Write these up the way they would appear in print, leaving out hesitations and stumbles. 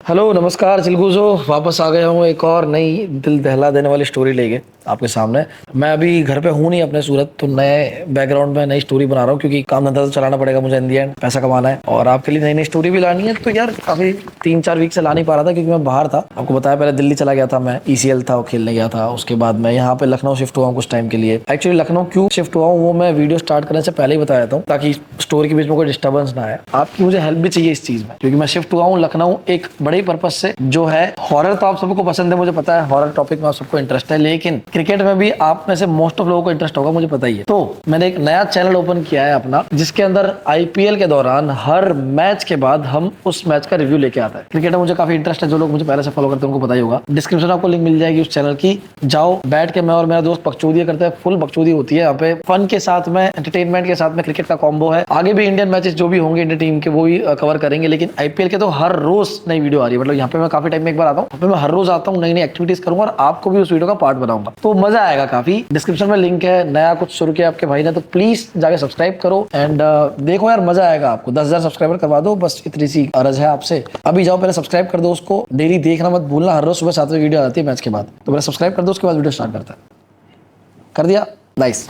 Hello नमस्कार चिलगूजो, वापस आ गया हूँ एक और नई दिल दहला देने वाली स्टोरी लेके आपके सामने। मैं अभी घर पे हूँ नहीं अपने सूरत, तो नए बैकग्राउंड में नई स्टोरी बना रहा हूँ क्योंकि काम धंधा तो चलाना पड़ेगा मुझे, इन दी एंड पैसा कमाना है और आपके लिए नई नई स्टोरी भी लानी है। तो यार काफी 3-4 वीक से ला नहीं पा रहा था क्योंकि मैं बाहर था। आपको बताया पहले दिल्ली चला गया था, मैं ECL था वो खेलने गया था। उसके बाद मैं यहाँ पे लखनऊ शिफ्ट हुआ हूँ कुछ टाइम के लिए। एक्चुअली लखनऊ क्यों शिफ्ट हुआ हूँ वो मैं वीडियो स्टार्ट करने से पहले ही बता देता हूँ ताकि स्टोरी के बीच में कोई डिस्टर्बेंस ना आए। आपकी मुझे हेल्प भी चाहिए इस चीज में क्योंकि मैं शिफ्ट हुआ हूँ लखनऊ एक बड़े पर्पज से, जो है हॉरर। तो आप सबको पसंद है, मुझे पता है हॉरर टॉपिक में आप सबको इंटरेस्ट है, लेकिन क्रिकेट में भी आप में से मोस्ट ऑफ लोगों को इंटरेस्ट होगा, मुझे पता ही है। तो मैंने एक नया चैनल ओपन किया है अपना, जिसके अंदर IPL के दौरान हर मैच के बाद हम उस मैच का रिव्यू लेके आता है। क्रिकेट में मुझे काफी इंटरेस्ट है, जो लोग मुझे पहले से फॉलो करते हैं उनको पता ही होगा। डिस्क्रिप्शन में आपको लिंक मिल जाएगी उस चैनल की, जाओ बैठ के मैं और मेरा दोस्त बकचोदी करते हैं। फुल बकचोदी होती है यहाँ पे, फन के साथ में, एंटरटेनमेंट के साथ में, क्रिकेट का कॉम्बो है। आगे भी इंडियन मैचेस जो भी होंगे इंडियन टीम के वो भी कवर करेंगे, लेकिन IPL के तो हर रोज नई वीडियो आ रही है। मतलब यहाँ पे मैं काफी टाइम में एक बार आता हूँ, मैं हर रोज आता हूँ, नई नई एक्टिविटीज करूंगा और आपको भी उस वीडियो का पार्ट बनाऊंगा, तो मजा आएगा काफी। डिस्क्रिप्शन में लिंक है। नया कुछ शुरू किया आपके भाई ने, तो प्लीज जाके सब्सक्राइब करो एंड देखो यार, मजा आएगा आपको। 10,000 सब्सक्राइबर करवा दो, बस इतनी सी अर्ज है आपसे। अभी जाओ पहले सब्सक्राइब कर दो उसको, डेली देखना मत भूलना, हर रोज सुबह 7 बजे वीडियो आती है मैच के बाद। तो पहले सब्सक्राइब कर दो, उसके बाद वीडियो स्टार्ट करता है। कर दिया, नाइस।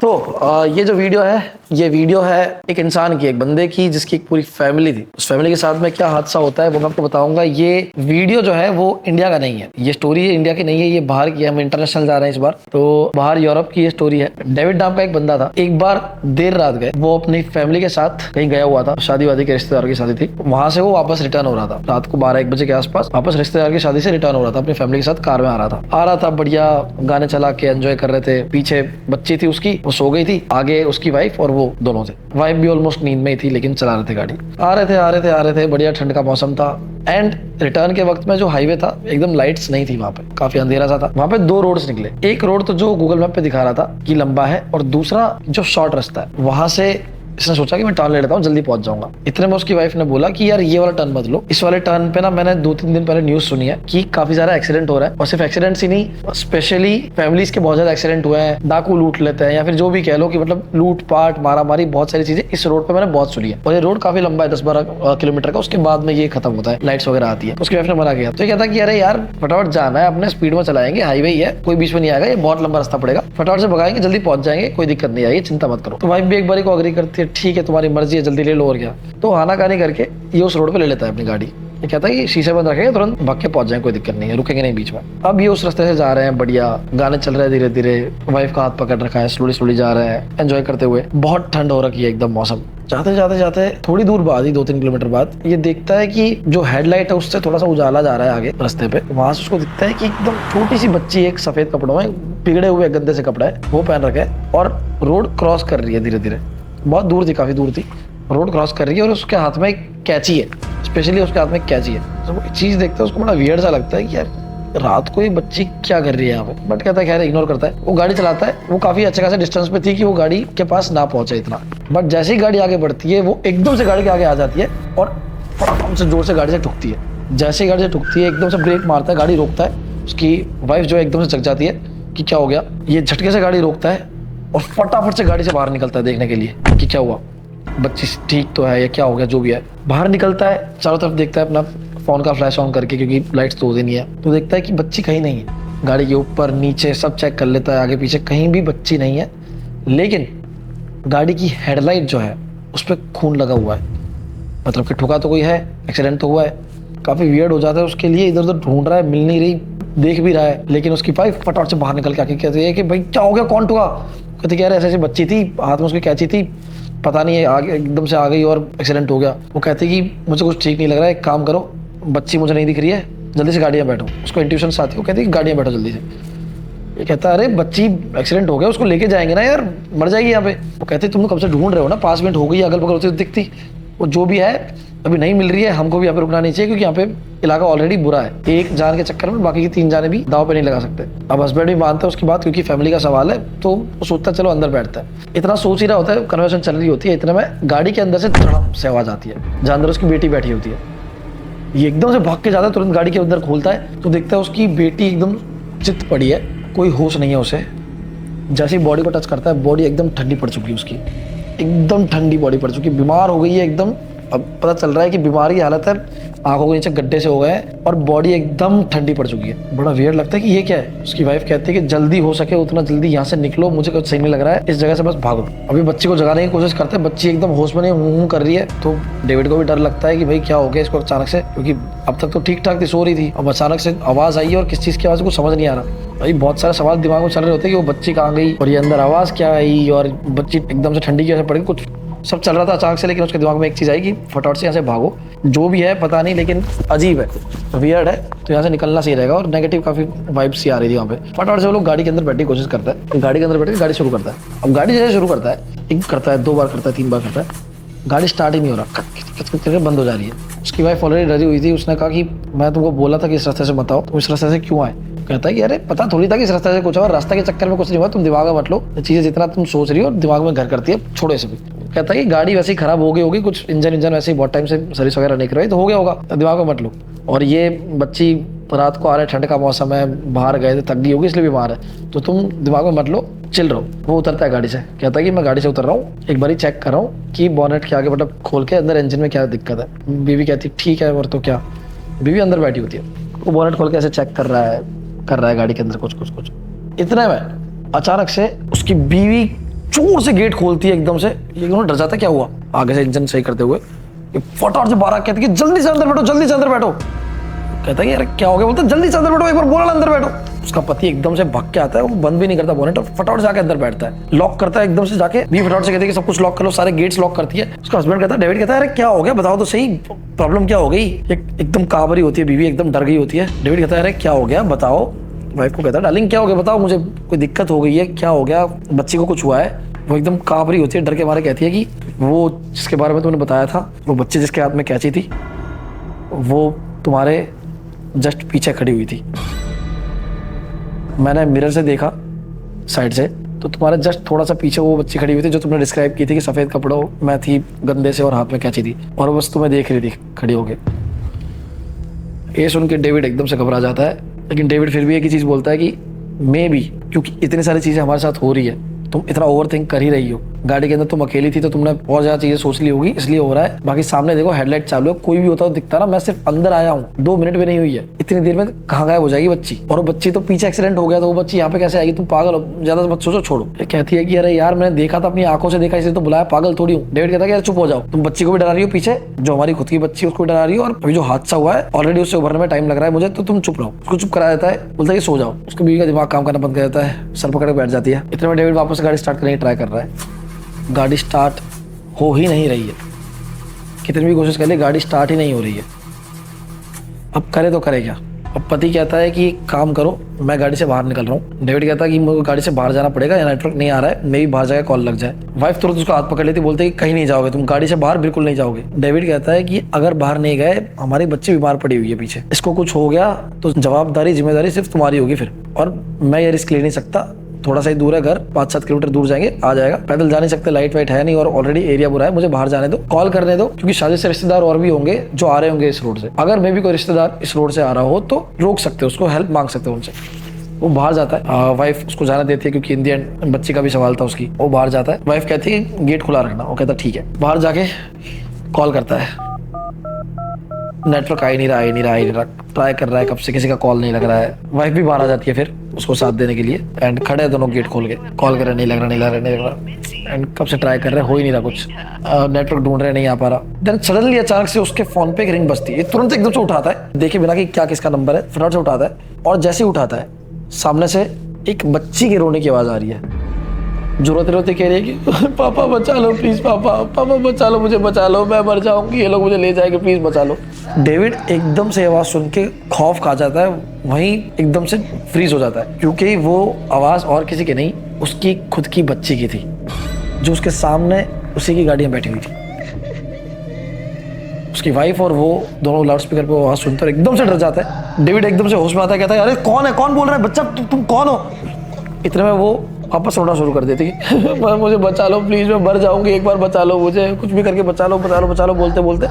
तो ये जो वीडियो है एक इंसान की, एक बंदे की, जिसकी एक पूरी फैमिली थी। उस फैमिली के साथ में क्या हादसा होता है वो मैं आपको बताऊंगा। ये वीडियो जो है वो इंडिया का नहीं है, ये स्टोरी है इंडिया की नहीं है, ये बाहर की है। हम इंटरनेशनल जा रहे हैं इस बार, तो बाहर यूरोप की ये स्टोरी है। डेविड नाम का एक बंदा था, एक बार देर रात गए, वो अपनी फैमिली के साथ कहीं गया हुआ था, शादी वादी के रिश्तेदार की शादी थी। वहां से वो वापस रिटर्न हो रहा था, रात को 12-1 बजे के आसपास वापस रिश्तेदार की शादी से रिटर्न हो रहा था, अपनी फैमिली के साथ कार में आ रहा था, बढ़िया गाने चला के एंजॉय कर रहे थे। पीछे बच्ची थी उसकी, वो सो गई थी, आगे उसकी वाइफ और वो दोनों थे। वाइफ भी ऑलमोस्ट नींद में ही थी, लेकिन चला रहे थे गाड़ी। आ रहे थे, बढ़िया ठंड का मौसम था। एंड रिटर्न के वक्त में जो हाईवे था एकदम लाइट्स नहीं थी, वहां पे काफी अंधेरा सा था। वहां पे 2 रोड्स निकले, एक रोड तो जो गूगल मैप पे दिखा रहा था कि लंबा है, और दूसरा जो शॉर्ट रास्ता है। वहां से इसने सोचा कि मैं टर्न ले लेता हूँ, जल्दी पहुंच जाऊंगा। इतने में उसकी वाइफ ने बोला कि यार ये वाला टर्न मत लो, इस वाले टर्न पे ना मैंने 2-3 दिन पहले न्यूज सुनी है कि काफी सारा एक्सीडेंट हो रहा है, और सिर्फ एक्सीडेंट्स ही नहीं, स्पेशली फैमिलीज के बहुत ज्यादा एक्सीडेंट हुए हैं। डाकू लूट लेते हैं, या फिर जो भी कह लो कि मतलब लूट पाट मारा मारी, बहुत सारी चीजें इस रोड पे मैंने बहुत सुनी है। और ये रोड काफी लंबा है, 10-12 किलोमीटर का। उसके बाद में ये खत्म होता है, लाइट्स वगैरह आती है। उसकी वाइफ ने मना किया, तो ये कहता कि अरे यार फटाफट जाना है, अपने स्पीड में चलाएंगे, हाईवे ही है, कोई बीच में नहीं आएगा, ये बहुत लंबा रास्ता पड़ेगा, फटाफट से भगाएंगे, जल्दी पहुंच जाएंगे, कोई दिक्कत नहीं आएगी, चिंता मत करो। तो वाइफ भी एक बार को अग्री करती है, ठीक है तुम्हारी मर्जी है, जल्दी ले लो और क्या। तो आनाकानी करके ये उस रोड पे ले लेता है अपनी गाड़ी। ये कहता है कि शीशे बंद रखेंगे, तुरंत भाग के पहुंच जाएंगे, कोई दिक्कत नहीं है, रुकेंगे नहीं बीच में। अब ये उस रास्ते से जा रहे हैं, बढ़िया गाने चल रहे हैं, धीरे धीरे वाइफ का हाथ पकड़ रखा है, स्लोली जा रहे हैं एंजॉय करते हुए। बहुत ठंड हो रखी है एकदम मौसम। जाते थोड़ी दूर बाद ही, 2-3 किलोमीटर बाद, ये देखता है कि जो हेडलाइट है उससे थोड़ा सा उजाला जा रहा है आगे रास्ते पे। वहां से उसको दिखता है कि एकदम छोटी सी बच्ची एक सफेद कपड़ों में, बिगड़े हुए गंदे से कपड़ा है वो पहन रखे है, और रोड क्रॉस कर रही है धीरे धीरे। बहुत दूर थी, काफी दूर थी, रोड क्रॉस कर रही है, और उसके हाथ में एक कैची है, स्पेशली उसके हाथ में एक कैची है। तो वो चीज देखते हैं उसको बड़ा वियर्ड सा लगता है कि यार रात को ये बच्ची क्या कर रही है यहाँ पे, बट कहता है खैर इग्नोर करता है। वो गाड़ी चलाता है, वो काफी अच्छे खासे डिस्टेंस पे थी कि वो गाड़ी के पास ना पहुंचे इतना, बट जैसे ही गाड़ी आगे बढ़ती है वो एकदम से गाड़ी के आगे आ जाती है और फटाफट से जोर से गाड़ी से ठुकती है। जैसे ही गाड़ी से ठुकती है एकदम से ब्रेक मारता है, गाड़ी रोकता है। उसकी वाइफ जो है एकदम से जग जाती है कि क्या हो गया। ये झटके से गाड़ी रोकता है और फटाफट से गाड़ी से बाहर निकलता है देखने के लिए कि क्या हुआ, बच्ची ठीक तो है या क्या हो गया, जो भी है। बाहर निकलता है, चारों तरफ देखता है अपना फोन का फ्लैश ऑन करके, क्योंकि लाइट्स तो होती नहीं है। तो देखता है कि बच्ची कहीं नहीं है। गाड़ी के ऊपर नीचे सब चेक कर लेता है, आगे पीछे कहीं भी बच्ची नहीं है। लेकिन गाड़ी की हेडलाइट जो है उस पर खून लगा हुआ है, मतलब कि ठुका तो कोई है, एक्सीडेंट तो हुआ है। काफी वियर्ड हो जाता है उसके लिए, इधर उधर ढूंढ रहा है, मिल नहीं रही, देख भी रहा है। लेकिन उसकी वाइफ फटाफट से बाहर निकल के आके कहती है कि भाई क्या हो गया, कौन ठुका। कहते कि यार ऐसे ऐसी बच्ची थी, हाथ में उसकी कैची थी, पता नहीं है आगे एकदम से आ गई और एक्सीडेंट हो गया। वो कहते कि मुझे कुछ ठीक नहीं लग रहा है, एक काम करो, बच्ची मुझे नहीं दिख रही है, जल्दी से गाड़ी में बैठो। उसको इंट्यूशन आती है, वो कहती है कि गाड़ी में बैठो जल्दी से। ये कहता है अरे बच्ची एक्सीडेंट हो गया, उसको लेके जाएंगे ना यार, मर जाएगी यहाँ पे। वो कहते तुम लोग कब से ढूंढ रहे हो ना, 5 मिनट हो गई, अगल बगल होती तो दिखती। वो जो भी है अभी नहीं मिल रही है, हमको भी यहाँ पे रुकना नहीं चाहिए, क्योंकि यहाँ पे इलाका ऑलरेडी बुरा है। एक जान के चक्कर में बाकी की 3 जाने भी दाव पे नहीं लगा सकते। अब हस्बैंड भी मानता है उसकी बात, क्योंकि फैमिली का सवाल है, तो वो सोचता है चलो अंदर बैठता है। इतना सोच ही रहा होता है, कन्वर्सेशन चल रही होती है, इतने में गाड़ी के अंदर से धड़म से आवाज आती है, जहाँ अंदर उसकी बेटी बैठी होती है। ये एकदम से भाग के जाता है, तुरंत गाड़ी के अंदर खोलता है तो देखता है उसकी बेटी एकदम चित पड़ी है, कोई होश नहीं है उसे। जैसे ही बॉडी को टच करता है, बॉडी एकदम ठंडी पड़ चुकी है उसकी, एकदम ठंडी बॉडी पड़ चुकी है, बीमार हो गई है एकदम। अब पता चल रहा है कि बीमारी की हालत है, आंखों के नीचे गड्ढे से हो गए और बॉडी एकदम ठंडी पड़ चुकी है। बड़ा वियर्ड लगता है कि ये क्या है। उसकी वाइफ कहती है कि जल्दी हो सके उतना जल्दी यहाँ से निकलो, मुझे कुछ सही नहीं लग रहा है, इस जगह से बस भागो। अभी बच्ची को जगाने की कोशिश करते हैं, बच्ची एकदम होश में नहीं हूं कर रही है। तो डेविड को भी डर लगता है कि भाई क्या हो गया इसको अचानक से, क्योंकि अब तक तो ठीक ठाक थी, सो रही थी, अब अचानक से आवाज आई है और किस चीज की आवाज कुछ समझ नहीं आ रहा। भाई बहुत सारे सवाल दिमाग में चल रहे होते हैं कि वो बच्ची कहाँ गई और ये अंदर आवाज क्या आई और बच्ची एकदम से ठंडी की वजह से पड़ गई, कुछ सब चल रहा था अचानक से। लेकिन उसके दिमाग में एक चीज आई कि फटाफट से यहाँ से भागो, जो भी है पता नहीं लेकिन अजीब है, वियर्ड है, तो यहाँ से निकलना सही रहेगा। और नेगेटिव काफी वाइब्स सी आ रही थी वहाँ पे। फटाफट से वो लोग गाड़ी के अंदर बैठने की कोशिश करता है, गाड़ी के अंदर बैठ के गाड़ी शुरू करता है। अब गाड़ी जैसे शुरू करता है, एक करता है, 2 बार करता है, 3 बार करता है, गाड़ी स्टार्ट ही नहीं हो रहा, करके बंद हो जा रही है। उसकी वाइफ ऑलरेडी डरी हुई थी, उसने कहा कि मैं तुमको बोला था कि इस रास्ते से मत आओ, तुम इस रास्ते से क्यों आए। कहता है कि अरे पता थोड़ी था कि इस रास्ते से कुछ और, रास्ता के चक्कर में कुछ नहीं हुआ, तुम दिमाग में मत लो, चीजें जितना तुम सोच रही हो दिमाग में घर करती है, छोड़ो इसे भी। कहता है कि गाड़ी वैसे ही खराब हो गई होगी, कुछ इंजन वैसे ही बहुत टाइम से सर्विस वगैरह नहीं करवाई, तो हो गया होगा, तो दिमाग में मत लो। और ये बच्ची रात को आ रहा है, ठंड का मौसम है, बाहर गए थे, थक गई होगी इसलिए बीमार है, तो तुम दिमाग में मत लो, चिल रहो। वो उतरता है गाड़ी से, कहता है कि मैं गाड़ी से उतर रहा हूँ, एक बार चेक कर रहा हूँ कि बॉनेट के आगे मतलब खोल के अंदर इंजन में क्या दिक्कत है। बीवी कहती ठीक है, और तो क्या, बीवी अंदर बैठी होती है, वो बॉनेट खोल के ऐसे चेक कर रहा है गाड़ी के अंदर कुछ। इतने में अचानक से उसकी बीवी जोर से गेट खोलती है एकदम से। ये डर जाता है, क्या हुआ, आगे से इंजन सही करते हुए फटाफट से बाहर कहती है जल्दी से अंदर बैठो, जल्दी से अंदर बैठो। कहता है यार क्या हो गया, बोलता जल्दी से अंदर बैठो, एक बार बोला अंदर बैठो। उसका पति एकदम से भाग के आता है, वो बंद भी नहीं करता बोनेट और फटाफट जाके अंदर बैठता है, लॉक करता है एकदम से जाके। भी फटाफट से कहती है कि सब कुछ लॉक कर लो, सारे गेट्स लॉक करती है। उसका हस्बैंड कहता है, डेविड कहता है अरे क्या हो गया, बताओ तो सही, प्रॉब्लम क्या हो गई। एकदम काबरी होती है बीवी, एकदम डर गई होती है। डेविड कहता है अरे क्या हो गया बताओ। वाइफ को कहता है डार्लिंग क्या हो गया बताओ, मुझे कोई दिक्कत हो गई है, क्या हो गया, बच्ची को कुछ हुआ है। वो एकदम काबरी होती है, डर के मारे कहती है कि वो जिसके बारे में तुमने बताया था, वो बच्ची जिसके हाथ में कैंची थी, वो तुम्हारे जस्ट पीछे खड़ी हुई थी। मैंने मिरर से देखा साइड से, तो तुम्हारे जस्ट थोड़ा सा पीछे वो बच्ची खड़ी हुई थी जो तुमने डिस्क्राइब की थी कि सफेद कपड़ों में थी, गंदे से, और हाथ में कैंची थी, और बस तुम्हें देख रही थी खड़ी होके। ये सुन के डेविड एकदम से घबरा जाता है, लेकिन डेविड फिर भी एक ही चीज बोलता है कि मे बी क्योंकि इतनी सारी चीजें हमारे साथ हो रही है, तुम इतना ओवर थिंक कर ही रही हो, गाड़ी के अंदर तुम अकेली थी तो तुमने बहुत ज्यादा चीजें सोच ली होगी, इसलिए हो रहा है। बाकी सामने देखो हेडलाइट चालू है, कोई भी होता तो दिखता ना, मैं सिर्फ अंदर आया हूँ, 2 मिनट भी नहीं हुई है, इतनी देर में कहाँ गायब हो जाएगी बच्ची, और वो बच्ची तो पीछे एक्सीडेंट हो गया, तो वो बच्ची यहाँ पे कैसे आएगी, तुम पागल हो, ज्यादा मत सोचो, छोड़ो। ये कहती है कि अरे यार मैंने देखा था, अपनी आंखों से देखा, इसलिए तो बुलाया, पागल थोड़ी हूँ। डेविड कहता है यार चुप हो जाओ, तुम बच्ची को भी डरा रही हो, पीछे जो हमारी खुद की बच्ची उसको डरा रही हो, और अभी जो हादसा हुआ है ऑलरेडी उससे उभरने में टाइम लग रहा है मुझे, तो तुम चुप रहो। उसको चुप करा देता है, बोलता है सो जाओ। उसकी बीवी का दिमाग काम करना बंद कर देता है, सर पकड़ के बैठ जाती है। इतने में डेविड वापस गाड़ी स्टार्ट करने की ट्राई कर रहा है, गाड़ी स्टार्ट हो ही नहीं रही है, कितनी भी कोशिश कर ले गाड़ी स्टार्ट ही नहीं हो रही है। अब करे तो करे क्या। अब पति कहता है कि काम करो, मैं गाड़ी से बाहर निकल रहा हूँ। डेविड कहता है कि मुझे गाड़ी से बाहर जाना पड़ेगा, या नेटवर्क नहीं आ रहा है, मे भी बाहर जाकर कॉल लग जाए। वाइफ तुरंत उसका हाथ पकड़ लेती, बोलते है कि कहीं नहीं जाओगे तुम, गाड़ी से बाहर बिल्कुल नहीं जाओगे। डेविड कहता है कि अगर बाहर नहीं गए, हमारी बच्ची बीमार पड़ी हुई है पीछे, इसको कुछ हो गया तो जवाबदारी जिम्मेदारी सिर्फ तुम्हारी होगी फिर, और मैं ये रिस्क ले नहीं सकता। थोड़ा सा ही दूर है घर, 5-7 किलोमीटर दूर जाएंगे, आ जाएगा, पैदल जा नहीं सकते, लाइट वाइट है नहीं, और ऑलरेडी एरिया बुरा है, मुझे बाहर जाने दो, कॉल करने दो, क्योंकि शादी से रिश्तेदार और भी होंगे जो आ रहे होंगे इस रोड से। अगर मैं भी कोई रिश्तेदार इस रोड से आ रहा हो तो रोक सकते हो, उसको हेल्प मांग सकते हो उनसे। वो बाहर जाता है, वाइफ उसको जाने देती है क्योंकि इन दी एंड बच्ची का भी सवाल था उसकी। वो बाहर जाता है, वाइफ कहती है गेट खुला रखना, वो कहता ठीक है। बाहर जाके कॉल करता है, नेटवर्क आ ही नहीं रहा, ट्राई कर रहा है कब से, किसी का कॉल नहीं लग रहा है। वाइफ भी बाहर आ जाती है फिर उसको साथ देने के लिए, एंड खड़े हैं दोनों गेट खोल के, कॉल कर रहे, नहीं लग रहा, एंड कब से ट्राई कर रहे हैं, हो ही नहीं रहा कुछ, नेटवर्क ढूंढ रहे, नहीं आ पा रहा। देन सडनली अचानक से उसके फोन पे एक रिंग बजती है, तुरंत एकदम से उठाता है, देखे बिना कि क्या किसका नंबर है, फटाफट से उठाता है, और जैसे ही उठाता है सामने से एक बच्ची के रोने की आवाज आ रही है, जो रोते रोते कह रही है कि पापा बचा लो प्लीज, पापा बचा लो, मुझे बचा लो, मैं मर जाऊंगी, ये लोग मुझे ले जाएंगे, प्लीज बचा लो। डेविड एकदम से आवाज सुन के खौफ खा जाता है, वहीं एकदम से फ्रीज हो जाता है, क्योंकि वो आवाज और किसी की नहीं, उसकी खुद की बच्ची की थी, जो उसके सामने उसी की गाड़ी में बैठी हुई थी। उसकी वाइफ और वो दोनों लाउड स्पीकर पे आवाज सुनते और एकदम से डर जाता है। डेविड एकदम से होश में आता है, कहता है अरे कौन है, कौन बोल रहा है, बच्चा तुम कौन हो। इतने में वो वापस रोना शुरू कर देती है, मुझे बचा लो प्लीज, मैं मर जाऊंगी, एक बार बचा लो मुझे, कुछ भी करके बचा लो बोलते बोलते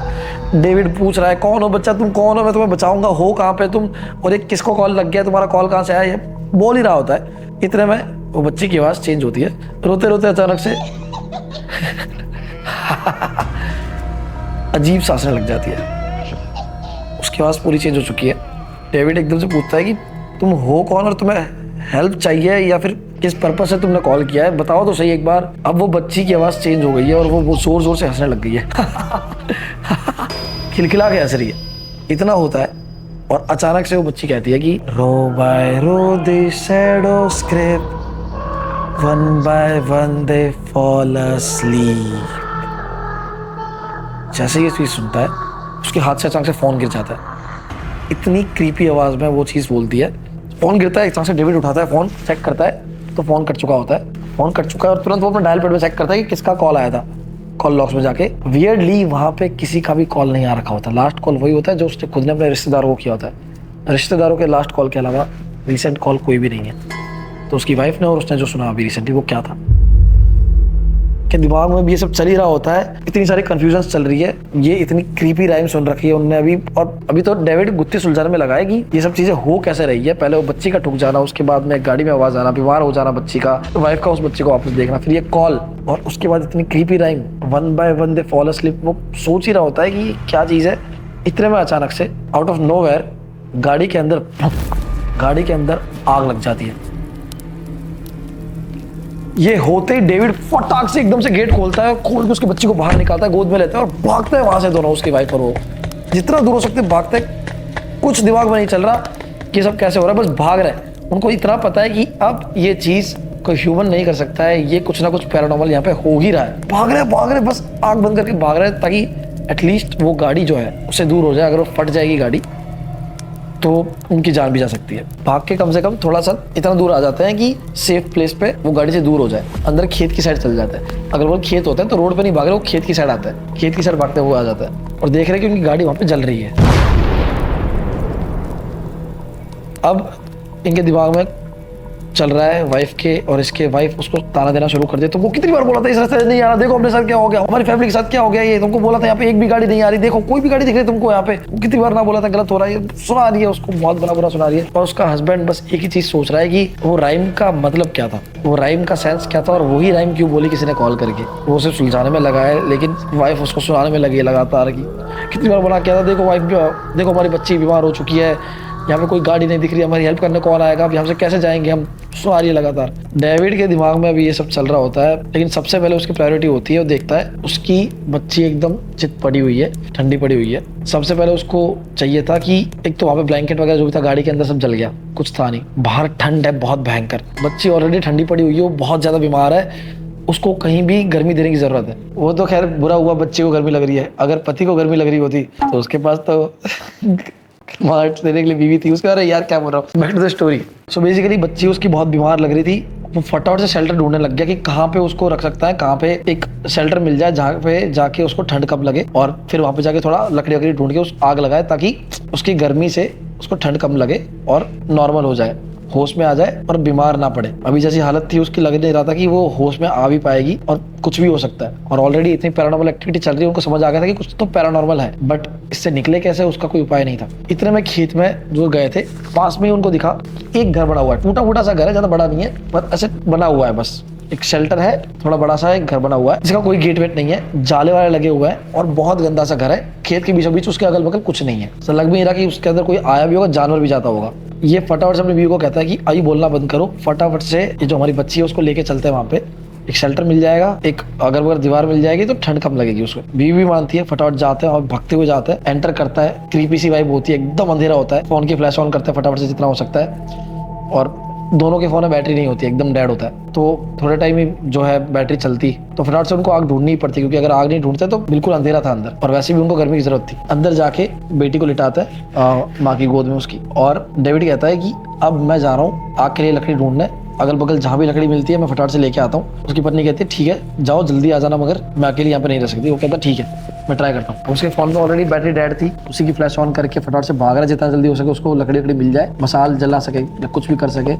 डेविड पूछ रहा है कौन हो बच्चा, तुम कौन हो, मैं तुम्हें बचाऊंगा, हो कहाँ पे तुम, और एक किसको कॉल लग गया, तुम्हारा कॉल कहाँ से आया, ये बोल ही रहा होता है। इतने में वो बच्ची की आवाज चेंज होती है, रोते रोते अचानक से अजीब सांसने लग जाती है, उसकी आवाज़ पूरी चेंज हो चुकी है। डेविड एकदम से पूछता है कि तुम हो कौन और तुम्हें हेल्प चाहिए या फिर किस पर्पस से तुमने कॉल किया है, बताओ तो सही एक बार। अब वो बच्ची की आवाज़ चेंज हो गई है और वो जोर जोर से हंसने लग गई है। खिलखिला के हंस रही है। इतना होता है और अचानक से वो बच्ची कहती है कि row by row the shadows creep, one by one they fall asleep। जैसे ये चीज़ सुनता है उसके हाथ से अचानक से फ़ोन गिर जाता है। इतनी क्रीपी आवाज़ में वो चीज़ बोलती है। फ़ोन गिरता है, अचानक से डेविड उठाता है, फ़ोन चेक करता है तो फ़ोन कट चुका होता है। फ़ोन कट चुका है और तुरंत वो अपने डायल पैड में चेक करता है कि किसका कॉल आया था। कॉल लॉग्स में जाके वियर्डली वहाँ पे किसी का भी कॉल नहीं आ रखा होता। लास्ट कॉल वही होता है जो उसने खुद ने अपने रिश्तेदारों को किया होता है। रिश्तेदारों के लास्ट कॉल के अलावा रिसेंट कॉल कोई भी नहीं है। तो उसकी वाइफ ने और उसने जो सुना अभी रिसेंटली वो क्या था कि दिमाग में भी ये सब चल ही रहा होता है। इतनी सारी कंफ्यूजन्स चल रही है, ये इतनी क्रीपी राइम सुन रखी है उनने अभी। और अभी तो डेविड गुत्थी सुलझाने में लगा है कि ये सब चीजें हो कैसे रही है। पहले वो बच्ची का ठुक जाना, उसके बाद में गाड़ी में आवाज आना, बीमार हो जाना बच्ची का, वाइफ का उस बच्चे को वापस देखना, फिर ये कॉल और उसके बाद इतनी creepy rhyme one by one they fall asleep। वो सोच ही रहा होता है कि क्या चीज है। इतने में अचानक से आउट ऑफ नोवेयर गाड़ी के अंदर आग लग जाती है। ये होते ही डेविड फटाक से एकदम से गेट खोलता है, खोल के उसके बच्चे को बाहर निकालता है, गोद में लेता है और भागता है वहां से दोनों, उसकी वाइफ और वो जितना दूर हो सकते भागते हैं। कुछ दिमाग में नहीं चल रहा कि सब कैसे हो रहा है, बस भाग रहे हैं। उनको इतना पता है कि अब ये चीज कोई ह्यूमन नहीं कर सकता है, ये कुछ ना कुछ पैरानॉर्मल यहाँ पे हो ही रहा है। भाग रहे बस आंख बंद करके भाग रहे हैं ताकि एटलीस्ट वो गाड़ी जो है उससे दूर हो जाए। अगर वो फट जाएगी गाड़ी तो उनकी जान भी जा सकती है। भाग के कम से कम थोड़ा सा इतना दूर आ जाते हैं कि सेफ प्लेस पे वो गाड़ी से दूर हो जाए। अंदर खेत की साइड चल जाते हैं। अगर वो खेत होता है तो रोड पे नहीं भाग रहे, वो खेत की साइड आता है। खेत की साइड भागते हुए आ जाता है और देख रहे हैं कि उनकी गाड़ी वहां पे जल रही है। अब इनके दिमाग में चल रहा है वाइफ के, और इसके वाइफ उसको ताना देना शुरू कर दे। तुमको कितनी बार बोला था इस रास्ते से नहीं आना, देखो अपने साथ क्या हो गया, हमारी फैमिली के साथ क्या हो गया, ये तुमको बोला था यहाँ पे एक भी गाड़ी नहीं आ रही, देखो कोई भी गाड़ी दिख रही है तुमको यहाँ पे। कितनी बार ना बोला था, गलत हो रहा है। सुना रही है उसको, बहुत बुरा सुना रही है। और उसका हस्बैंड बस एक ही चीज सोच रहा है कि वो राइम का मतलब क्या था, वो राइम का सेंस क्या था और वही राइम क्यों बोली किसी ने कॉल करके। वो उसे सुलझाने में लगा है, लेकिन वाइफ उसको सुनाने में लगी है लगातार की कितनी बार बोला क्या था, देखो वाइफ, देखो हमारी बच्ची बीमार हो चुकी है, यहाँ पे कोई गाड़ी नहीं दिख रही, हमारी हेल्प करने कौन आएगा, अब यहाँ से कैसे जाएंगे हम। सुना रही है लगातार। डेविड के दिमाग में अभी ये सब चल रहा होता है, लेकिन सबसे पहले उसकी प्रायोरिटी होती है, वो देखता है उसकी बच्ची एकदम चित पड़ी हुई है, ठंडी पड़ी हुई है। सबसे पहले उसको चाहिए था कि एक तो वहाँ पे ब्लैंकेट वगैरह जो भी था गाड़ी के अंदर सब जल गया, कुछ था नहीं। बाहर ठंड है बहुत भयंकर, बच्ची ऑलरेडी ठंडी पड़ी हुई है, वो बहुत ज्यादा बीमार है, उसको कहीं भी गर्मी देने की जरूरत है। वो तो खैर बुरा हुआ बच्चे को गर्मी लग रही है, अगर पति को गर्मी लग रही होती तो उसके पास तो मार्ट देने के लिए बीवी थी उसके। अरे यार क्या बोल रहा हूँ, back to the story. So basically बच्ची उसकी बहुत बीमार लग रही थी। वो फटाफट से शेल्टर ढूंढने लग गया कि कहाँ पे उसको रख सकता है, कहाँ पे एक शेल्टर मिल जाए जहाँ पे जाके उसको ठंड कम लगे, और फिर वहाँ पे जाके थोड़ा लकड़ी वकड़ी ढूंढ के उस आग लगाए ताकि उसकी गर्मी से उसको ठंड कम लगे और नॉर्मल हो जाए, होश में आ जाए और बीमार ना पड़े। अभी जैसी हालत थी उसकी लग नहीं रहा था कि वो होश में आ भी पाएगी, और कुछ भी हो सकता है। और ऑलरेडी इतनी पैरानॉर्मल एक्टिविटी चल रही है, उनको समझ आ गया था कि कुछ तो पैरानॉर्मल है, बट इससे निकले कैसे उसका कोई उपाय नहीं था। इतने में खेत में जो गए थे, पास में ही उनको दिखा एक घर बना हुआ है, टूटा फूटा सा घर है, ज्यादा बड़ा नहीं है पर ऐसे बना हुआ है, बस एक शेल्टर है, थोड़ा बड़ा सा एक घर बना हुआ है जिसका कोई गेट वेट नहीं है, जाले वाले लगे हुए हैं और बहुत गंदा सा घर है। खेत के बीचों बीच उसके अगल बगल कुछ नहीं है, तो लग भी नहीं रहा कि उसके अंदर कोई आया भी होगा, जानवर भी जाता होगा। ये फटाफट से अपनी बीवी को कहता है कि आई बोलना बंद करो, फटाफट से ये जो हमारी बच्ची है उसको लेके चलते हैं, वहाँ पे एक शेल्टर मिल जाएगा, एक अगर बगल दीवार मिल जाएगी तो ठंड कम लगेगी उसको। बीवी भी मानती है, फटाफट जाते हैं और भागते हुए जाते हैं। एंटर करता है, क्रीपी सी वाइब होती है, एकदम अंधेरा होता है। फोन की फ्लैश ऑन करते हैं फटाफट से जितना हो सकता है, और दोनों के फोन में बैटरी नहीं होती, एकदम डेड होता है। तो थोड़े टाइम ही जो है बैटरी चलती, तो फटाफट से उनको आग ढूंढनी ही पड़ती, क्योंकि अगर आग नहीं ढूंढते तो बिल्कुल अंधेरा था अंदर, और वैसे भी उनको गर्मी की जरूरत थी। अंदर जाके बेटी को लिटाता है माँ की गोद में उसकी, और डेविड कहता है कि अब मैं जा रहा हूँ आग के लिए लकड़ी ढूंढने, अगल बगल जहाँ भी लकड़ी मिलती है मैं फटाफट से लेके आता हूँ। उसकी पत्नी कहती है ठीक है जाओ जल्दी आ जाना, मगर मैं अकेले यहाँ पे नहीं रह सकती। वो कहता ठीक है मैं ट्राई करता हूँ। उसके फोन में ऑलरेडी बैटरी डेड थी, उसी की फ्लैश ऑन करके फटाफट से भाग रहा है, जितना जल्दी हो सके उसको लकड़ी मिल जाए, मसाल जला सके या कुछ भी कर सके।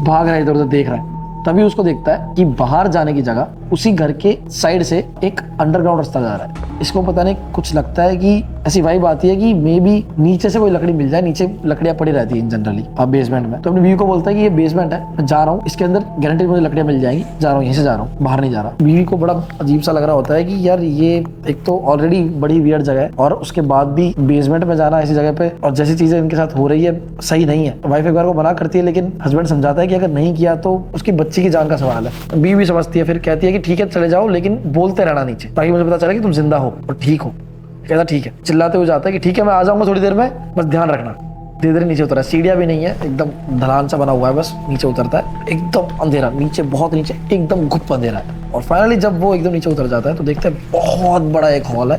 भाग रहा है, इधर उधर देख रहा है। तभी उसको देखता है कि बाहर जाने की जगह उसी घर के साइड से एक अंडरग्राउंड रास्ता जा रहा है। इसको पता नहीं कुछ लगता है कि ऐसी वाइब आती है कि मे बी नीचे से कोई लकड़ी मिल जाए, नीचे लकड़ियां पड़ी रहती है जनरली बेसमेंट में, तो अपनी बीवी को बोलता है कि ये बेसमेंट है, मैं जा रहा हूँ, इसके अंदर गारंटी मुझे लकड़ियां मिल जाएंगी, जा रहा हूँ, यहीं से जा रहा हूँ, बाहर नहीं जा रहा। बीवी को बड़ा अजीब सा लग रहा होता है कि यार ये एक तो ऑलरेडी बड़ी वियर्ड जगह है और उसके बाद भी बेसमेंट में जाना ऐसी जगह पे, और जैसी चीजें इनके साथ हो रही है सही नहीं है। वाइफ एक बार को मना करती है, लेकिन हस्बैंड समझाता है कि अगर नहीं किया तो उसकी बच्ची की जान का सवाल है। बीवी भी समझती है, फिर कहती है कि ठीक है चले जाओ, लेकिन बोलते रहना नीचे, ताकि मुझे पता चले कि तुम जिंदा हो और ठीक हो। कहता ठीक है, चिल्लाते हुए जाता है कि ठीक है मैं आ जाऊंगा थोड़ी देर में, बस ध्यान रखना। धीरे धीरे नीचे उतरा, सीढ़ियां भी नहीं है, एकदम ढलान सा बना हुआ है, बस नीचे उतरता है, एकदम अंधेरा, नीचे बहुत नीचे एकदम गुप्त अंधेरा है। और फाइनली जब वो एकदम नीचे उतर जाता है तो देखते हैं बहुत बड़ा एक हॉल है,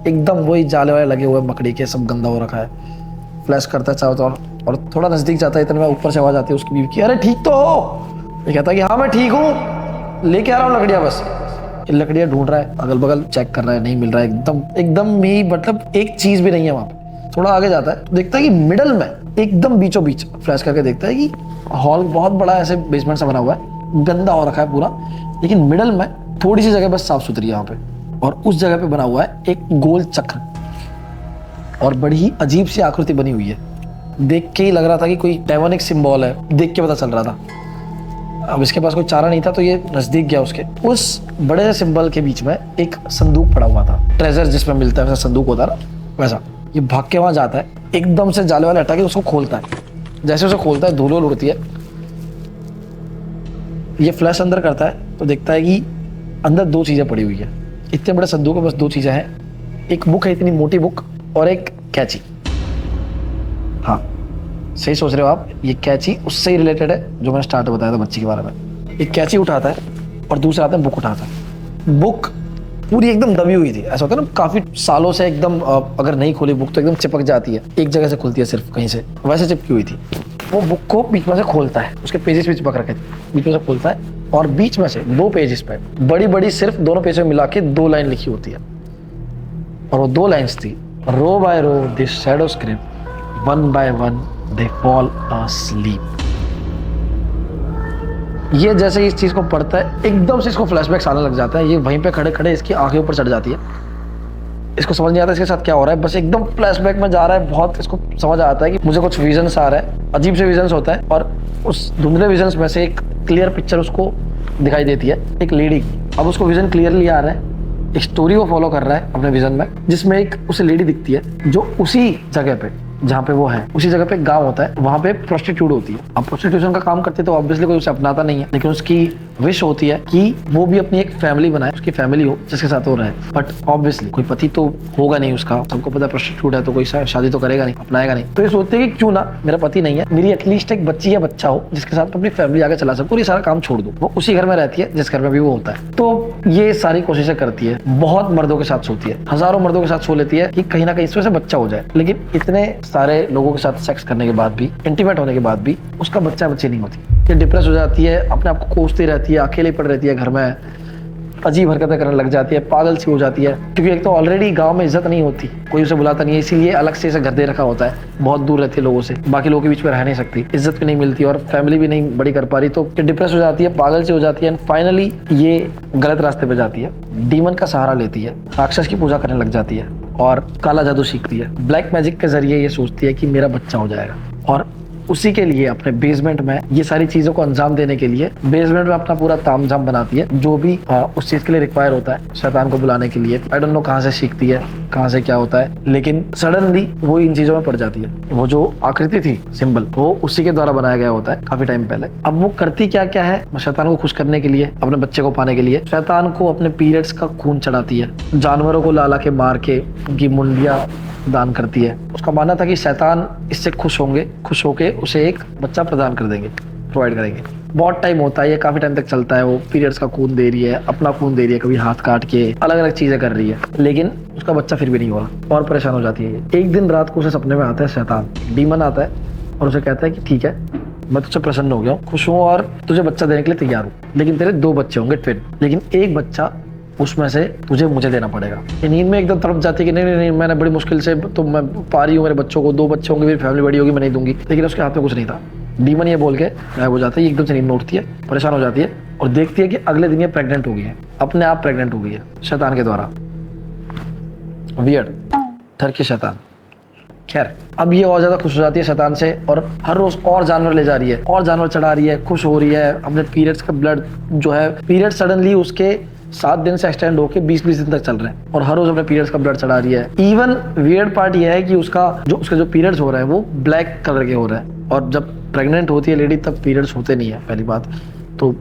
एकदम वही जाले वाले लगे हुए मकड़ी के, सब गंदा हो रखा है। फ्लैश करता है चारों तरफ और थोड़ा नजदीक जाता है, इतने में ऊपर से आवाज आती है उसकी बीवी की, अरे ठीक तो हो? ये कहता है कि हाँ मैं ठीक हूँ, लेके आ रहा हूँ लकड़ियाँ, बस लकड़ियाँ ढूंढ रहा है, अगल बगल चेक कर रहा है, नहीं मिल रहा है, एकदम ही मतलब एक चीज भी नहीं है वहां पे। थोड़ा आगे जाता है तो देखता है कि मिडल में एकदम बीचों बीच फ्लैश करके देखता है कि हॉल बहुत बड़ा ऐसे बेसमेंट सा बना हुआ है, गंदा हो रखा है पूरा, लेकिन मिडल में थोड़ी सी जगह बस साफ सुथरी है यहाँ पे, और उस जगह पे बना हुआ है एक गोल चक्र और बड़ी ही अजीब सी आकृति बनी हुई है। देख के ही लग रहा था कि कोई डेमोनिक सिंबल है, देख के पता चल रहा था। अब इसके पास कोई चारा नहीं था तो ये नजदीक गया उसके, उस बड़े से सिंबल के बीच में एक संदूक पड़ा हुआ था, ट्रेजर जिसमें मिलता है वैसा संदूक होता है ना वैसा। ये भाग के वहां जाता है, एकदम से जाले वाले हटा के उसको खोलता है, जैसे उसे खोलता है धूल उड़ती है। ये फ्लैश अंदर करता है तो देखता है कि अंदर दो चीजें पड़ी हुई है, इतने बड़े संदूक में बस दो चीजें हैं, एक बुक है, इतनी मोटी बुक, और एक कैची। हाँ सही सोच रहे हो आप, ये कैची उससे ही रिलेटेड है जो मैंने स्टार्ट में बताया था बच्ची के बारे में। एक कैची उठाता है और दूसरा आता है बुक उठाता है। बुक पूरी एकदम दबी हुई थी, ऐसा होता है ना काफी सालों से एकदम, अगर नहीं खोली बुक तो एकदम चिपक जाती है, एक जगह से खुलती है सिर्फ कहीं से, वैसे चिपकी हुई थी। वो बुक को बीच में से खोलता है, उसके पेजेस भी चिपक रखे थे, बीच में से खोलता है और बीच में से दो पेजेस पे बड़ी बड़ी सिर्फ दोनों पेज में मिला के दो लाइन लिखी होती है, और वो दो लाइन्स थी, row by row this shadows creep, one by one they fall asleep। ये जैसे ही इस चीज को पढ़ता है एकदम से इसको फ्लैशबैक्स आने लग जाता है, ये वहीं पे खड़े खड़े इसकी आंखें ऊपर चढ़ जाती है, इसको समझ नहीं आता इसके साथ क्या हो रहा है, बस एकदम फ्लैशबैक में जा रहा है। बहुत इसको समझ आता है कि मुझे कुछ विजन्स आ रहा है, अजीब से विजन्स होता है, और उस धुंधले विजन्स में से एक क्लियर पिक्चर उसको दिखाई देती है, एक लेडी। अब उसको विजन क्लियरली आ रहा है, एक स्टोरी को फॉलो कर रहा है अपने विजन में, जिसमें एक उसे लेडी दिखती है जो उसी जगह पे जहाँ पे वो है, उसी जगह पे गांव होता है, वहाँ पे प्रोस्टिट्यूट होती है। अब प्रोस्टिट्यूशन का काम करते तो ऑब्वियसली कोई उसे अपनाता नहीं है, लेकिन उसकी विश होती है कि वो भी अपनी एक फैमिली बनाए, उसकी फैमिली हो जिसके साथ वो रहे। बट ऑब्वियसली कोई पति तो होगा नहीं उसका, सबको पता है प्रोस्टिट्यूट है तो कोई शादी तो करेगा नहीं, अपनाएगा नहीं। तो ये सोचते हैं कि क्यों ना मेरा पति नहीं है, मेरी एटलीस्ट एक बच्ची या बच्चा हो जिसके साथ अपनी फैमिली आगे चला सकूं, ये सारा काम छोड़ दूं। वो उसी घर में रहती है जिस घर में भी वो होता है। तो ये सारी कोशिशें करती है, बहुत मर्दों के साथ सोती है, हजारों मर्दों के साथ सो लेती है कि कहीं ना कहीं इसमें से बच्चा हो जाए, लेकिन इतने सारे लोगों के साथ सेक्स करने के बाद भी, इंटीमेट होने के बाद भी उसका बच्चा बच्ची नहीं होती। ये डिप्रेस हो जाती है, अपने आप को कोसती रहती है, अकेले पड़ रहती है घर में, अजीब हरकतें करने लग जाती है, पागल सी हो जाती है, क्योंकि एक तो ऑलरेडी गांव में इज्जत नहीं होती, कोई उसे बुलाता नहीं है, इसीलिए अलग से इसे घर दे रखा होता है, बहुत दूर रहती है लोगों से, बाकी लोगों के बीच में रह नहीं सकती, इज्जत भी नहीं मिलती और फैमिली भी नहीं बड़ी कर पा रही, तो डिप्रेस हो जाती है, पागल सी हो जाती है, एंड फाइनली ये गलत रास्ते पे जाती है, डीमन का सहारा लेती है, राक्षस की पूजा करने लग जाती है और काला जादू सीखती है। ब्लैक मैजिक के जरिए ये सोचती है कि मेरा बच्चा हो जाएगा, और उसी के लिए अपने बेसमेंट में ये सारी चीजों को अंजाम देने के लिए बेसमेंट में अपना पूरा तामझाम बनाती है, जो भी उस चीज के लिए रिक्वायर होता है शैतान को बुलाने के लिए। आई डोंट नो कहाँ से सीखती है, कहाँ से क्या होता है, लेकिन सडनली वो इन चीजों में पड़ जाती है। वो जो आकृति थी सिंबल, वो उसी के द्वारा बनाया गया होता है काफी टाइम पहले। अब वो करती क्या क्या है, शैतान को खुश करने के लिए, अपने बच्चे को पाने के लिए शैतान को अपने पीरियड्स का खून चढ़ाती है, जानवरों को लाला के मार के उनकी मुंडिया दान करती है। उसका मानना था कि शैतान इससे खुश होंगे, खुश होके उसे एक बच्चा प्रदान कर देंगे, प्रोवाइड करेंगे। बहुत टाइम होता है, ये काफी टाइम तक चलता है, वो पीरियड्स का खून दे रही है, अपना खून दे रही है, कभी हाथ काट के अलग अलग चीजें कर रही है, लेकिन उसका बच्चा फिर भी नहीं हुआ और परेशान हो जाती है। एक दिन रात को उसे सपने में आता है शैतान, डीमन आता है और उसे कहता है कि ठीक है, मैं तुझसे प्रसन्न हो गया हूँ, खुश हूँ और तुझे बच्चा देने के लिए तैयार हूँ, लेकिन तेरे दो बच्चे होंगे ट्विन, लेकिन एक बच्चा उसमें से तुझे मुझे देना पड़ेगा। नींद में एकदम तड़प जाती है कि नहीं, मैंने बड़ी मुश्किल से तो मैं पा रही हूँ मेरे बच्चों को, दो बच्चे होंगे, मेरी फैमिली बड़ी होगी, मैं नहीं दूंगी, लेकिन उसके हाथ में कुछ नहीं था। डीमन ये बोल के गायब हो जाता है, एकदम से नींद में उठती है, परेशान हो जाती है और देखती है कि अगले दिन ये प्रेग्नेंट हो गई है, अपने आप प्रेग्नेंट हो गई है शैतान के द्वारा। वियर्ड। डर के शैतान। खैर, अब ये और ज्यादा खुश हो जाती है शैतान से और हर रोज और जानवर ले जा रही है और जानवर चढ़ा रही है, खुश हो रही है। अपने पीरियड्स का ब्लड जो है, पीरियड सडनली उसके 7 दिन से एक्सटेंड होके 20-20 दिन तक चल रहे हैं और हर रोज अपने पीरियड्स का ब्लड चढ़ा रही है। इवन वियर्ड पार्ट ये है कि उसके जो पीरियड्स हो रहे हैं वो ब्लैक कलर के हो रहे हैं और जब प्रेग्नेंट होती है लेडी तब पीरियड्स होते नहीं है, पहली बात तो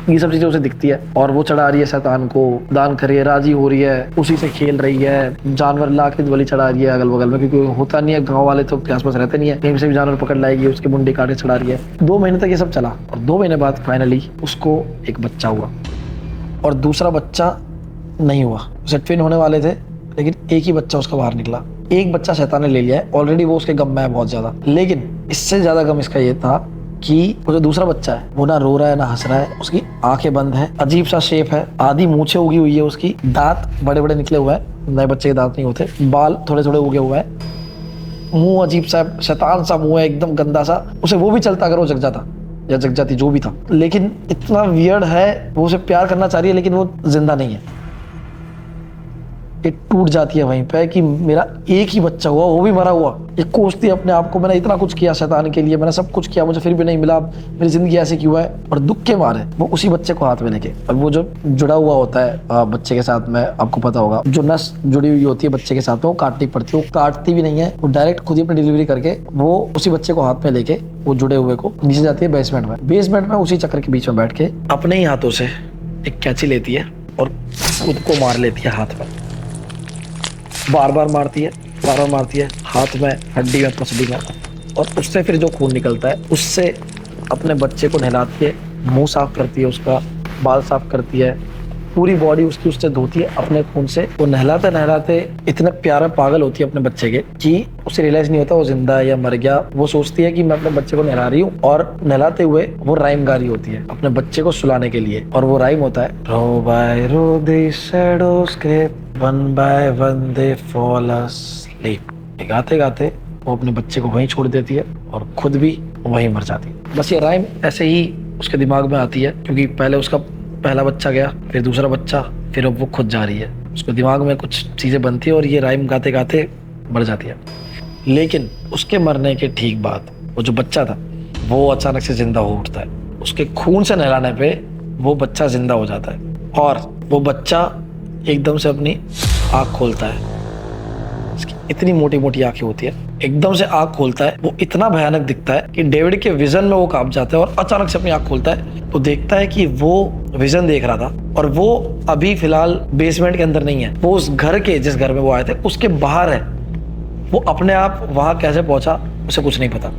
ये सब चीजें उसे दिखती है और वो चढ़ा रही है शैतान को, दान कर रही है, राजी हो रही है, उसी से खेल रही है। जानवर ला के बलि चढ़ा रही है अगल बगल में, क्योंकि होता नहीं है, गांव वाले तो आसपास रहते नहीं है, कहीं से भी जानवर पकड़ लाएगी, उसके मुंडी काट के चढ़ा रही है। 2 महीने तक ये सब चला और 2 महीने बाद फाइनली उसको एक बच्चा हुआ और दूसरा बच्चा नहीं हुआ। उसे ट्विन होने वाले थे लेकिन एक ही बच्चा उसका बाहर निकला। एक बच्चा शैतान ने ले लिया है ऑलरेडी, वो उसके गम में है बहुत ज्यादा। लेकिन इससे ज्यादा गम इसका ये था कि वो जो दूसरा बच्चा है वो ना रो रहा है ना हंस रहा है, उसकी आंखें बंद है, अजीब सा शेप है, आधी मूछें उगी हुई है उसकी, दांत बड़े बड़े निकले हुए हैं, नए बच्चे के दांत नहीं होते, बाल थोड़े थोड़े उगे हुए हैं, मुंह अजीब सा शैतान सा मुंह है, एकदम गंदा सा। उसे वो भी चलता अगर वो जग जाता या जग जाती, जो भी था। लेकिन इतना वियर्ड है, वो उसे प्यार करना चाह रही है लेकिन वो जिंदा नहीं है। ये टूट जाती है वहीं पे कि मेरा एक ही बच्चा हुआ, वो भी मरा हुआ। ये कोसती है अपने आप को, मैंने इतना कुछ किया शैतान के लिए, मैंने सब कुछ किया, मुझे फिर भी नहीं मिला, मेरी जिंदगी ऐसे क्यों है। और दुख के मारे वो उसी बच्चे को हाथ में लेके, और वो जो जुड़ा हुआ होता है बच्चे के साथ में, आपको पता होगा जो नस जुड़ी हुई होती है बच्चे के साथ में, वो काटनी पड़ती है, वो काटती भी नहीं है, वो डायरेक्ट खुद ही अपनी डिलीवरी करके वो उसी बच्चे को हाथ में लेके वो जुड़े हुए को नीचे जाती है बेसमेंट में उसी चक्कर के बीच में बैठ के अपने ही हाथों से एक कैंची लेती है और खुद को मार लेती है हाथ में। बार बार मारती है हाथ में, हड्डी में, पसली में, और उससे फिर जो खून निकलता है उससे अपने बच्चे को नहलाती है, मुंह साफ करती है, उसका बाल साफ करती है, पूरी बॉडी उसकी उससे धोती है अपने खून से। वो नहलाते इतना प्यारा पागल होती है अपने बच्चे के कि उसे रियलाइज नहीं होता वो जिंदा है या मर गया। वो सोचती है कि मैं अपने बच्चे को नहला रही हूँ और नहलाते हुए वो राइम गा रही होती है अपने बच्चे को सुलाने के लिए, और वो राइम होता है row by row the shadows creep one by one they fall asleep। गाते गाते वो अपने बच्चे को वहीं छोड़ देती है और खुद भी वहीं मर जाती है। बस ये राइम ऐसे ही उसके दिमाग में आती है क्योंकि पहले उसका पहला बच्चा गया, फिर दूसरा बच्चा, फिर अब वो खुद जा रही है, उसके दिमाग में कुछ चीज़ें बनती है और ये राइम गाते गाते मर जाती है। लेकिन उसके मरने के ठीक बाद वो जो बच्चा था वो अचानक से जिंदा हो उठता है। उसके खून से नहलाने पे वो बच्चा जिंदा हो जाता है और वो बच्चा एकदम से अपनी आँख खोलता है। उसकी इतनी मोटी मोटी आंखें होती है, एकदम से आँख खोलता है, वो इतना भयानक दिखता है कि डेविड के विजन में वो कांप जाता है और अचानक से अपनी आँख खोलता है तो देखता है कि वो विजन देख रहा था और वो अभी फिलहाल बेसमेंट के अंदर नहीं है, वो उस घर के जिस घर में वो आए थे उसके बाहर है। वो अपने आप वहां कैसे पहुंचा उसे कुछ नहीं पता।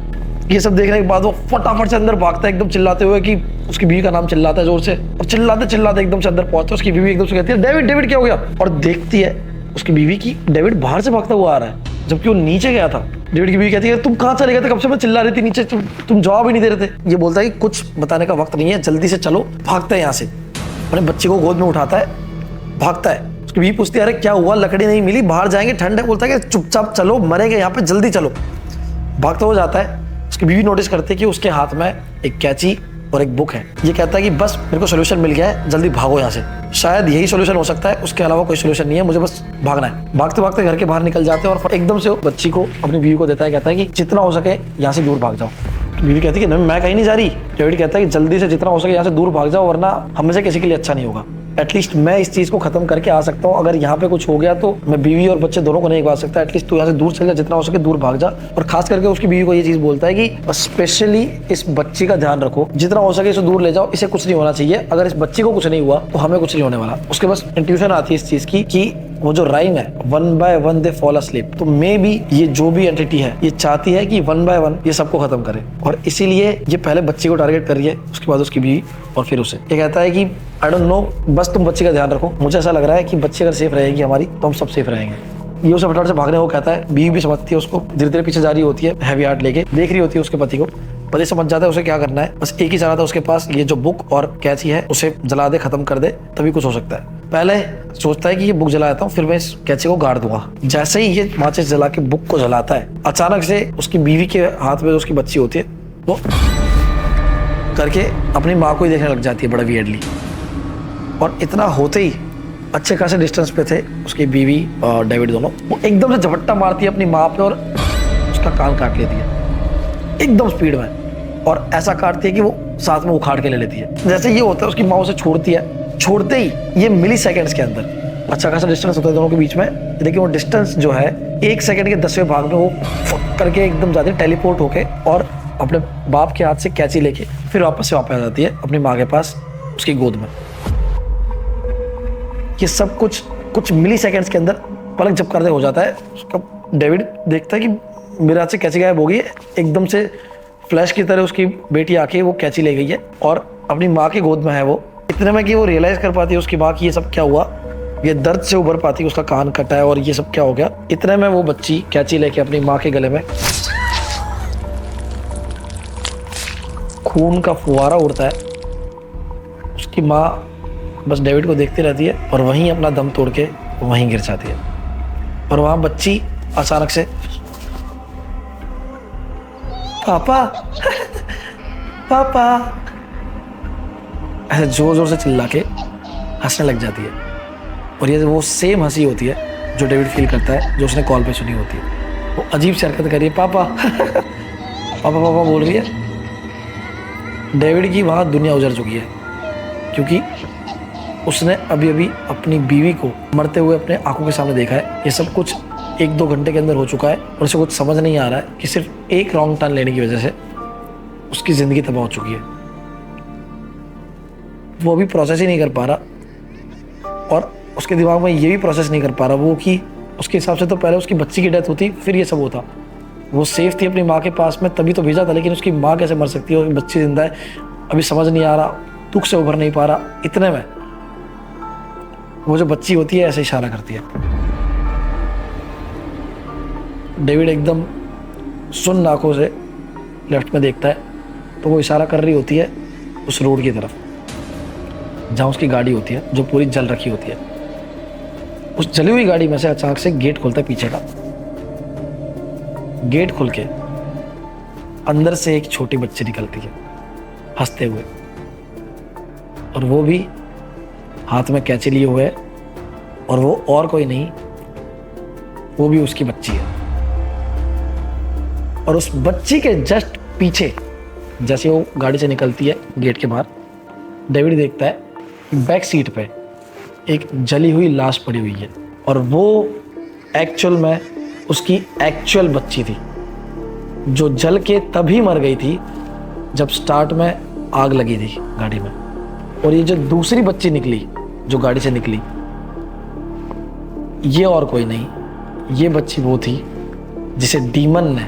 ये सब देखने के बाद वो फटाफट से अंदर भागता है एकदम चिल्लाते हुए कि उसकी बीवी का नाम चिल्लाता है जोर से, और चिल्लाते चिल्लाते एकदम से अंदर पहुंचता है। उसकी बीवी एकदम से कहती है डेविड डेविड क्या हो गया, और देखती है उसकी बीवी की डेविड बाहर से भागता हुआ आ रहा है जबकि वो नीचे गया था। डेविड की बीवी कहती है तुम कहाँ चले गए थे, कब से मैं चिल्ला रही थी नीचे, तुम जवाब ही नहीं दे रहे थे। ये बोलता है कि कुछ बताने का वक्त नहीं है, जल्दी से चलो। भागता है यहाँ से, अपने बच्चे को गोद में उठाता है, भागता है। उसकी बीवी पूछती है अरे क्या हुआ, लकड़ी नहीं मिली, बाहर जाएंगे, ठंड है। बोलता है कि चुपचाप चलो, मरेंगे यहाँ पे, जल्दी चलो। भागता हो जाता है। उसकी बीवी नोटिस करती है कि उसके हाथ में एक कैंची और एक बुक है। ये कहता है कि बस मेरे को सोल्यूशन मिल गया है, जल्दी भागो यहाँ से, शायद यही सोल्यूशन हो सकता है, उसके अलावा कोई सोल्यूशन नहीं है, मुझे बस भागना है। भागते भागते घर के बाहर निकल जाते हैं और एकदम से बच्ची को अपनी बीवी को देता है, कहता है कि जितना हो सके यहाँ से दूर भाग जाओ। बीवी कहती है कि नहीं मैं कहीं नहीं जा रही। डेविड कहता है कि जल्दी से जितना हो सके यहाँ से दूर भाग जाओ, वरना हम से किसी के लिए अच्छा नहीं होगा। एटलीस्ट मैं इस चीज को खत्म करके आ सकता हूँ, अगर यहाँ पे कुछ हो गया तो मैं बीवी और बच्चे दोनों को नहीं खा सकता। एटलीस्ट तू यहाँ से दूर चल जा, जितना हो सके दूर भाग जा। और खास करके उसकी बीवी को ये चीज बोलता है कि स्पेशली इस बच्ची का ध्यान रखो, जितना हो सके इसे दूर ले जाओ, इसे कुछ नहीं होना चाहिए। अगर इस बच्ची को कुछ नहीं हुआ तो हमें कुछ नहीं होने वाला। उसके बस इंट्यूशन आती है इस चीज की कि वो जो राइम है one by one they fall asleep, तो मे बी ये जो भी एंटिटी है ये चाहती है कि वन बाय वन ये सबको खत्म करे, और इसीलिए ये पहले बच्चे को टारगेट कर रही है, उसके बाद उसकी बीवी और फिर उसे। ये कहता है कि आई डोंट नो, बस तुम बच्चे का ध्यान रखो, मुझे ऐसा लग रहा है कि बच्चे अगर सेफ रहेगी हमारी तो हम सब सेफ रहेंगे। ये उसे फटाफट से भागने को कहता है। बीवी भी समझती है उसको, धीरे धीरे पीछे जा रही होती है, हैवी हार्ट लेके देख रही होती है उसके पति को। पति समझ जाता है उसे क्या करना है, बस एक ही चाह था उसके पास, ये जो बुक और कैंची है उसे जला दे, खत्म कर दे, तभी कुछ हो सकता है। पहले सोचता है कि ये बुक जला देता हूँ, फिर मैं इस कैंची को गाड़ दूंगा। जैसे ही ये माचिस जला के बुक को जलाता है, अचानक से उसकी बीवी के हाथ में जो उसकी बच्ची होती है वो करके अपनी माँ को ही देखने लग जाती है बड़ा वियर्डली। और इतना होते ही अच्छे खासे डिस्टेंस पे थे उसकी बीवी और डेविड दोनों। वो एकदम से झपट्टा मारती है अपनी माँ पे और उसका कान काट लेती है एकदम स्पीड में, और ऐसा काटती है कि वो साथ में उखाड़ के ले लेती है। जैसे ये होता है उसकी माँ उसे छोड़ती है, छोड़ते ही ये मिली सेकेंड्स के अंदर, अच्छा खासा डिस्टेंस होता है दोनों के बीच में, लेकिन वो डिस्टेंस जो है 1 सेकंड के 10वें भाग में वो फुक करके एकदम जाती है टेलीपोर्ट होके, और अपने बाप के हाथ से कैंची लेके फिर वापस आ जाती है अपनी माँ के पास उसकी गोद में। ये सब कुछ मिली सेकेंड्स के अंदर पलक झपकते हो जाता है। उसका डेविड देखता है कि मेरे हाथ से कैंची गायब हो गई है, एकदम से फ्लैश की तरह उसकी बेटी आके वो कैंची ले गई है और अपनी माँ की गोद में है वो। इतने में कि वो रियलाइज कर पाती है उसकी माँ की ये सब क्या हुआ, ये दर्द से उभर पाती है, उसका कान कटा है और ये सब क्या हो गया। इतने में वो बच्ची कैंची लेके अपनी माँ के गले में, खून का फुवारा उड़ता है। उसकी माँ बस डेविड को देखती रहती है और वहीं अपना दम तोड़ के वहीं गिर जाती है। और वहां बच्ची अचानक से पापा पापा ऐसे जोर जोर से चिल्ला के हंसने लग जाती है। और ये वो सेम हंसी होती है जो डेविड फील करता है जो उसने कॉल पे सुनी होती है। वो अजीब सी हरकत कर रही है, पापा पापा पापा बोल रही है। डेविड की वहाँ दुनिया उजड़ चुकी है क्योंकि उसने अभी अभी अपनी बीवी को मरते हुए अपने आंखों के सामने देखा है। ये सब कुछ 1-2 घंटे के अंदर हो चुका है और उसे कुछ समझ नहीं आ रहा है कि सिर्फ एक रॉन्ग टर्न लेने की वजह से उसकी ज़िंदगी तबाह हो चुकी है। वो भी प्रोसेस ही नहीं कर पा रहा और उसके दिमाग में ये भी प्रोसेस नहीं कर पा रहा वो कि उसके हिसाब से तो पहले उसकी बच्ची की डेथ होती फिर ये सब होता। वो सेफ थी अपनी माँ के पास में तभी तो भेजा था, लेकिन उसकी माँ कैसे मर सकती है और बच्ची जिंदा है, अभी समझ नहीं आ रहा, दुख से उभर नहीं पा रहा। इतने में वो जो बच्ची होती है ऐसे इशारा करती है। डेविड एकदम सुन्न आंखों से लेफ्ट में देखता है तो वो इशारा कर रही होती है उस रोड की तरफ जहाँ उसकी गाड़ी होती है जो पूरी जल रखी होती है। उस जली हुई गाड़ी में से अचानक से गेट खुलता है पीछे का। गेट खुल के अंदर से एक छोटी बच्ची निकलती है हंसते हुए, और वो भी हाथ में कैंची लिए हुए है, और वो और कोई नहीं, वो भी उसकी बच्ची है। और उस बच्ची के जस्ट पीछे जैसे वो गाड़ी से निकलती है गेट के बाहर, डेविड देखता है बैक सीट पे एक जली हुई लाश पड़ी हुई है, और वो एक्चुअल में उसकी एक्चुअल बच्ची थी जो जल के तभी मर गई थी जब स्टार्ट में आग लगी थी गाड़ी में। और ये जो दूसरी बच्ची निकली जो गाड़ी से निकली, ये और कोई नहीं, ये बच्ची वो थी जिसे डीमन ने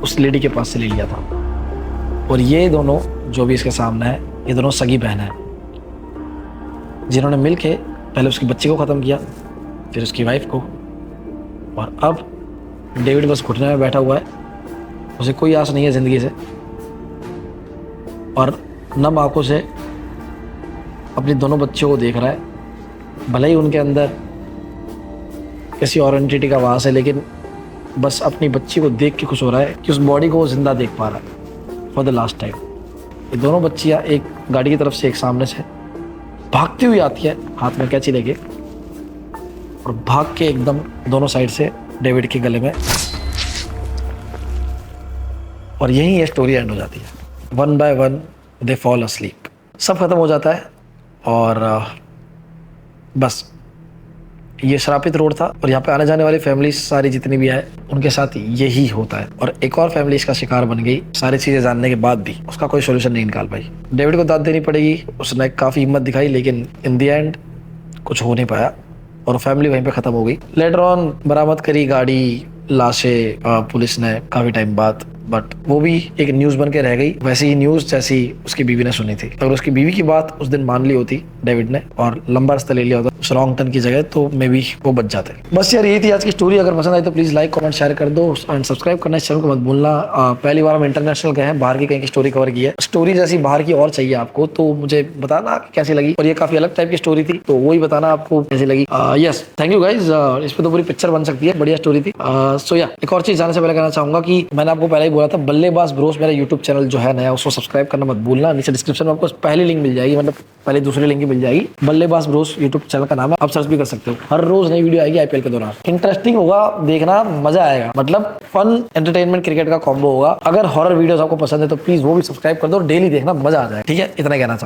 उस लेडी के पास से ले लिया था। और ये दोनों जो भी इसके सामने है, ये दोनों सगी बहन है जिन्होंने मिलके पहले उसकी बच्ची को ख़त्म किया, फिर उसकी वाइफ को, और अब डेविड बस घुटने में बैठा हुआ है, उसे कोई आस नहीं है ज़िंदगी से, और नम आंखों से अपनी दोनों बच्चियों को देख रहा है। भले ही उनके अंदर किसी और एंटिटी का वास है, लेकिन बस अपनी बच्ची को देख के खुश हो रहा है कि उस बॉडी को वो जिंदा देख पा रहा है फॉर द लास्ट टाइम। ये दोनों बच्चियाँ एक गाड़ी की तरफ से एक सामने से भागती हुई आती है हाथ में कैंची लेके, और भाग के एकदम दोनों साइड से डेविड के गले में, और यहीं ये स्टोरी एंड हो जाती है। 1 by 1 दे फॉल अस्लीप, सब खत्म हो जाता है। और बस ये श्रापित रोड था, और यहाँ पे आने जाने वाली फैमिली सारी जितनी भी है उनके साथ यही होता है। और एक और फैमिली इसका शिकार बन गई सारी चीजें जानने के बाद भी उसका कोई सोल्यूशन नहीं निकाल पाई। डेविड को दाद देनी पड़ेगी, उसने काफी हिम्मत दिखाई, लेकिन इन द एंड कुछ हो नहीं पाया और फैमिली वहीं पे खत्म हो गई। लेटर ऑन बरामद करी गाड़ी, लाशें पुलिस ने काफी टाइम बाद, बट वो भी एक न्यूज बन के रह गई, वैसी ही न्यूज जैसी उसकी बीवी ने सुनी थी। अगर उसकी बीवी की बात उस दिन मान ली होती डेविड ने और लंबा रास्ता ले लिया होता उस रॉन्ग टर्न की जगह, तो मे बी वो बच जाते। बस यार यही थी आज की स्टोरी। अगर पसंद आई तो प्लीज लाइक कमेंट शेयर कर दो एंड सब्सक्राइब करना इस चैनल को मत भूलना। पहली बार हम इंटरनेशनल गए हैं, बाहर की कहीं की स्टोरी कवर की है। स्टोरी जैसी बाहर की और चाहिए आपको तो मुझे बताना कैसी लगी, और ये काफी अलग टाइप की स्टोरी थी तो वही बताना आपको कैसी लगी। Yes, thank you guys. इस पे तो पूरी पिक्चर बन सकती है, बढ़िया स्टोरी थी। सो या एक और चीज जानने से पहले कहना चाहूंगा कि मैंने आपको पहले ही बोला था, बल्लेबाज ब्रोस मेरा यूट्यूब चैनल जो है नया, उसको सब्सक्राइब करना मत भूलना। नीचे डिस्क्रिप्शन में आपको पहली लिंक मिल जाएगी, मतलब पहले दूसरी लिंक मिल जाएगी। बल्लेबाज ब्रोस यूट्यूब चैनल का नाम है, आप सर्च भी कर सकते हो। हर रोज नई वीडियो आएगी आईपीएल के दौरान, इंटरेस्टिंग होगा, देखना मजा आएगा। मतलब फन एंटरटेनमेंट क्रिकेट का कॉम्बो होगा। अगर हॉरर वीडियोस आपको पसंद है तो प्लीज वो भी सब्सक्राइब कर दो और डेली देखना, मजा आ जाएगा। ठीक है, इतना कहना चाहूँ।